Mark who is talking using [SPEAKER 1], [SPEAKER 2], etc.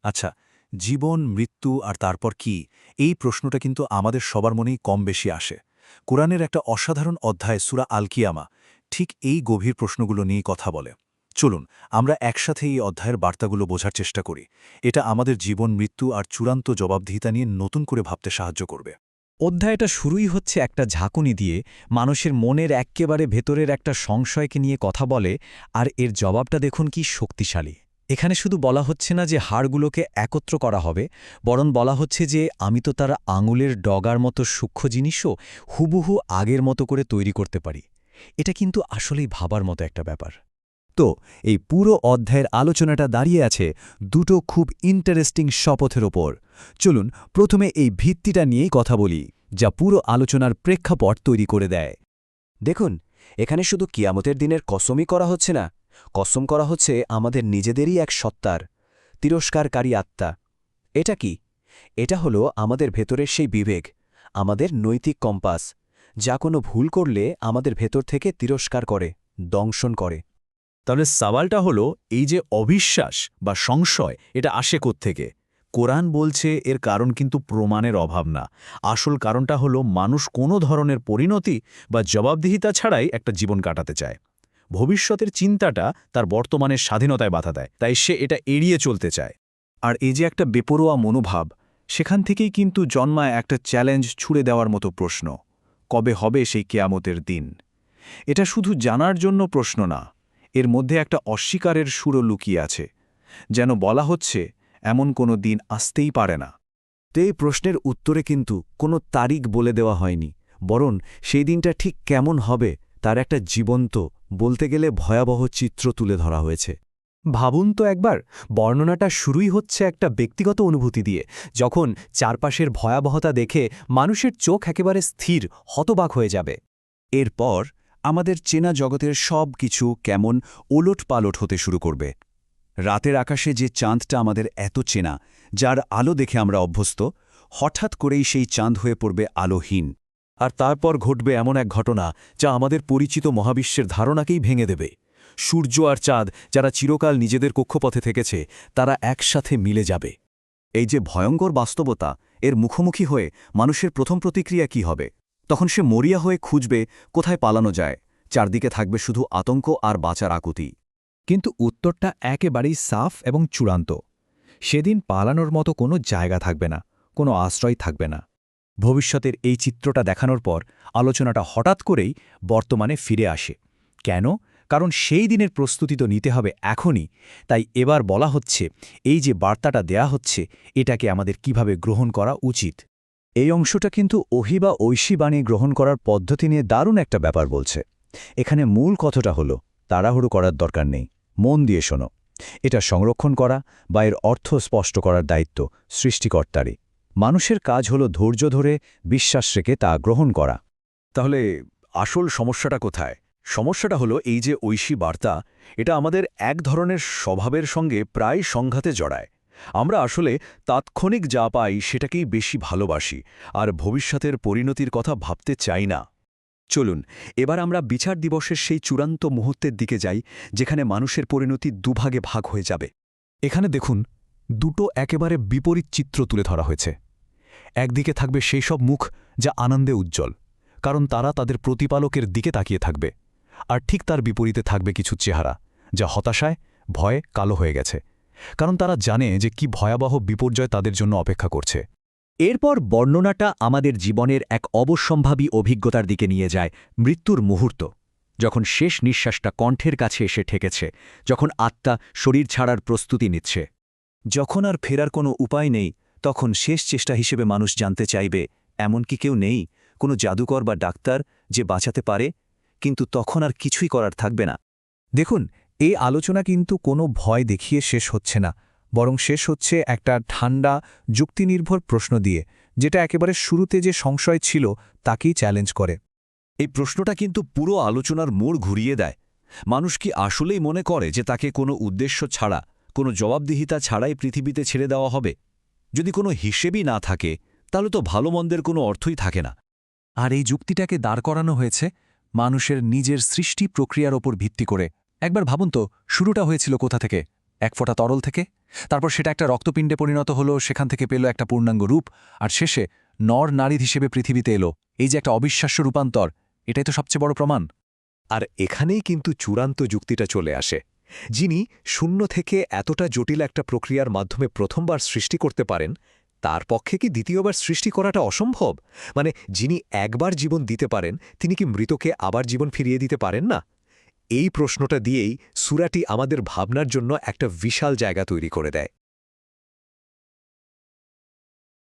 [SPEAKER 1] আচ্ছা, জীবন, মৃত্যু আর তারপর কি, এই প্রশ্নটা কিন্তু আমাদের সবার মনেই কম বেশি আসে। কোরআনের একটা অসাধারণ অধ্যায় সূরা আল কিয়ামা ঠিক এই গভীর প্রশ্নগুলো নিয়েই কথা বলে। চলুন আমরা একসাথে এই অধ্যায়ের বার্তাগুলো বোঝার চেষ্টা করি। এটা আমাদের জীবন, মৃত্যু আর চূড়ান্ত জবাবদিহিতা নিয়ে নতুন করে ভাবতে সাহায্য করবে।
[SPEAKER 2] অধ্যায়টা শুরুই হচ্ছে একটা ঝাঁকুনি দিয়ে, মানুষের মনের এক্কেবারে ভেতরের একটা সংশয়কে নিয়ে কথা বলে, আর এর জবাবটা দেখুন কি শক্তিশালী। এখানে শুধু বলা হচ্ছে না যে হাড়গুলোকে একত্র করা হবে, বরং বলা হচ্ছে যে আমি তো তার আঙুলের ডগার মতো সূক্ষ্ম জিনিসও হুবহু আগের মতো করে তৈরি করতে পারি। এটা কিন্তু আসলেই ভাবার মতো একটা ব্যাপার।
[SPEAKER 3] তো এই পুরো অধ্যায়ের আলোচনাটা দাঁড়িয়ে আছে দুটো খুব ইন্টারেস্টিং শপথের ওপর। চলুন প্রথমে এই ভিত্তিটা নিয়েই কথা বলি, যা পুরো আলোচনার প্রেক্ষাপট তৈরি করে দেয়।
[SPEAKER 4] দেখুন, এখানে শুধু কিয়ামতের দিনের কসমই করা হচ্ছে না, কসম করা হচ্ছে আমাদের নিজেদেরই এক সত্তার, তিরস্কারকারী আত্মা। এটা কি? এটা হলো আমাদের ভেতরের সেই বিবেক, আমাদের নৈতিক কম্পাস, যা কোনো ভুল করলে আমাদের ভেতর থেকে তিরস্কার করে, দংশন করে।
[SPEAKER 1] তাহলে সওয়ালটা হলো, এই যে অবিশ্বাস বা সংশয়, এটা আসে কোত্থেকে? কোরআন বলছে এর কারণ কিন্তু প্রমাণের অভাব না। আসল কারণটা হলো মানুষ কোনো ধরনের পরিণতি বা জবাবদিহিতা ছাড়াই একটা জীবন কাটাতে চায়। ভবিষ্যতের চিন্তাটা তার বর্তমানের স্বাধীনতায় বাধা দেয়, তাই সে এটা এড়িয়ে চলতে চায়। আর এই যে একটা বেপরোয়া মনোভাব, সেখান থেকেই কিন্তু জন্মায় একটা চ্যালেঞ্জ ছুড়ে দেওয়ার মতো প্রশ্ন, কবে হবে সেই কেয়ামতের দিন? এটা শুধু জানার জন্য প্রশ্ন না, এর মধ্যে একটা অস্বীকারের সুরও লুকিয়ে আছে, যেন বলা হচ্ছে এমন কোনো দিন আসতেই পারে না।
[SPEAKER 3] তো এই প্রশ্নের উত্তরে কিন্তু কোনো তারিখ বলে দেওয়া হয়নি, বরং সেই দিনটা ঠিক কেমন হবে তার একটা জীবন্ত, বলতে গেলে ভয়াবহ চিত্র তুলে ধরা হয়েছে।
[SPEAKER 5] ভাবুন তো একবার, বর্ণনাটা শুরুই হচ্ছে একটা ব্যক্তিগত অনুভূতি দিয়ে, যখন চারপাশের ভয়াবহতা দেখে মানুষের চোখ একেবারে স্থির, হতবাক হয়ে যাবে।
[SPEAKER 3] এরপর আমাদের চেনা জগতের সব কিছু কেমন ওলটপালট হতে শুরু করবে। রাতের আকাশে যে চাঁদটা আমাদের এত চেনা, যার আলো দেখে আমরা অভ্যস্ত, হঠাৎ করেই সেই চাঁদ হয়ে পড়বে আলোহীন।
[SPEAKER 1] আর তারপর ঘটবে এমন এক ঘটনা যা আমাদের পরিচিত মহাবিশ্বের ধারণাকেই ভেঙে দেবে। সূর্য আর চাঁদ, যারা চিরকাল নিজেদের কক্ষপথে থেকেছে, তারা একসাথে মিলে যাবে।
[SPEAKER 3] এই যে ভয়ঙ্কর বাস্তবতা, এর মুখোমুখি হয়ে মানুষের প্রথম প্রতিক্রিয়া কি হবে? তখন সে মরিয়া হয়ে খুঁজবে কোথায় পালানো যায়। চারদিকে থাকবে শুধু আতঙ্ক আর বাঁচার আকুতি।
[SPEAKER 2] কিন্তু উত্তরটা একেবারেই সাফ এবং চূড়ান্ত। সেদিন পালানোর মতো কোনো জায়গা থাকবে না, কোনো আশ্রয় থাকবে না। ভবিষ্যতের এই চিত্রটা দেখানোর পর আলোচনাটা হঠাৎ করেই বর্তমানে ফিরে আসে। কেন? কারণ সেই দিনের প্রস্তুতি তো নিতে হবে এখনই। তাই এবার বলা হচ্ছে, এই যে বার্তাটা দেয়া হচ্ছে, এটাকে আমাদের কিভাবে গ্রহণ করা উচিত।
[SPEAKER 3] এই অংশটা কিন্তু ওহী বা ঐশী বাণী গ্রহণ করার পদ্ধতি নিয়ে দারুণ একটা ব্যাপার বলছে। এখানে মূল কথাটা হলো, তাড়াহুড়ো করার দরকার নেই, মন দিয়ে শোনো। এটা সংরক্ষণ করা বা এর অর্থ স্পষ্ট করার দায়িত্ব সৃষ্টিকর্তারই। মানুষের কাজ হলো ধৈর্য ধরে বিশ্বাস রেখে তা গ্রহণ করা।
[SPEAKER 1] তাহলে আসল সমস্যাটা কোথায়? সমস্যাটা হলো এই যে ঐশী বার্তা, এটা আমাদের এক ধরনের স্বভাবের সঙ্গে প্রায় সংঘাতে জড়ায়। আমরা আসলে তাৎক্ষণিক যা পাই সেটাকেই বেশি ভালোবাসি, আর ভবিষ্যতের পরিণতির কথা ভাবতে চাই না। চলুন এবার আমরা বিচার দিবসের সেই চূড়ান্ত মুহূর্তের দিকে যাই, যেখানে মানুষের পরিণতি দুভাগে ভাগ হয়ে যাবে।
[SPEAKER 5] এখানে দেখুন, দুটো একেবারে বিপরীত চিত্র তুলে ধরা হয়েছে। একদিকে থাকবে সেই সব মুখ যা আনন্দে উজ্জ্বল, কারণ তারা তাদের প্রতিপালকের দিকে তাকিয়ে থাকবে। আর ঠিক তার বিপরীতে থাকবে কিছু চেহারা যা হতাশায়, ভয়ে কালো হয়ে গেছে, কারণ তারা জানে যে কি ভয়াবহ বিপর্যয় তাদের জন্য অপেক্ষা করছে।
[SPEAKER 4] এরপর বর্ণনাটা আমাদের জীবনের এক অবশ্যম্ভাবী অভিজ্ঞতার দিকে নিয়ে যায়, মৃত্যুর মুহূর্ত, যখন শেষ নিঃশ্বাসটা কণ্ঠের কাছে এসে ঠেকেছে, যখন আত্মা শরীর ছাড়ার প্রস্তুতি নিচ্ছে।
[SPEAKER 3] যখন আর ফেরার কোনো উপায় নেই, তখন শেষ চেষ্টা হিসেবে মানুষ জানতে চাইবে, এমন কি কেউ নেই, কোনো জাদুকর বা ডাক্তার যে বাঁচাতে পারে? কিন্তু তখন আর কিছুই করার থাকবে না।
[SPEAKER 5] দেখুন, এই আলোচনা কিন্তু কোনো ভয় দেখিয়ে শেষ হচ্ছে না, বরং শেষ হচ্ছে একটা ঠান্ডা, যুক্তিনির্ভর প্রশ্ন দিয়ে, যেটা একেবারে শুরুতে যে সংশয় ছিল তাকেই চ্যালেঞ্জ করে।
[SPEAKER 1] এই প্রশ্নটা কিন্তু পুরো আলোচনার মোড় ঘুরিয়ে দেয়। মানুষ কি আসলেই মনে করে যে তাকে কোনো উদ্দেশ্য ছাড়া, কোনো জবাবদিহিতা ছাড়াই পৃথিবীতে ছেড়ে দেওয়া হবে? যদি কোনো হিসেবই না থাকে, তাহলে তো ভালো মন্দের কোনো অর্থই থাকে না।
[SPEAKER 5] আর এই যুক্তিটাকে দাঁড় করানো হয়েছে মানুষের নিজের সৃষ্টি প্রক্রিয়ার ওপর ভিত্তি করে। একবার ভাবুন তো, শুরুটা হয়েছিল কোথা থেকে?
[SPEAKER 2] এক ফোঁটা তরল থেকে, তারপর সেটা একটা রক্তপিণ্ডে পরিণত হলো, সেখান থেকে পেল একটা পূর্ণাঙ্গ রূপ, আর শেষে নর নারী হিসেবে পৃথিবীতে এলো। এই যে একটা অবিশ্বাস্য রূপান্তর, এটাই তো সবচেয়ে বড় প্রমাণ।
[SPEAKER 5] আর এখানেই কিন্তু চূড়ান্ত যুক্তিটা চলে আসে। যিনি শূন্য থেকে এতটা জটিল একটা প্রক্রিয়ার মাধ্যমে প্রথমবার সৃষ্টি করতে পারেন, তার পক্ষে কি দ্বিতীয়বার সৃষ্টি করাটা অসম্ভব? মানে যিনি একবার জীবন দিতে পারেন, তিনি কি মৃতকে আবার জীবন ফিরিয়ে দিতে পারেন না? এই প্রশ্নটা দিয়েই সূরাটি আমাদের ভাবনার জন্য একটা বিশাল জায়গা তৈরি করে দেয়।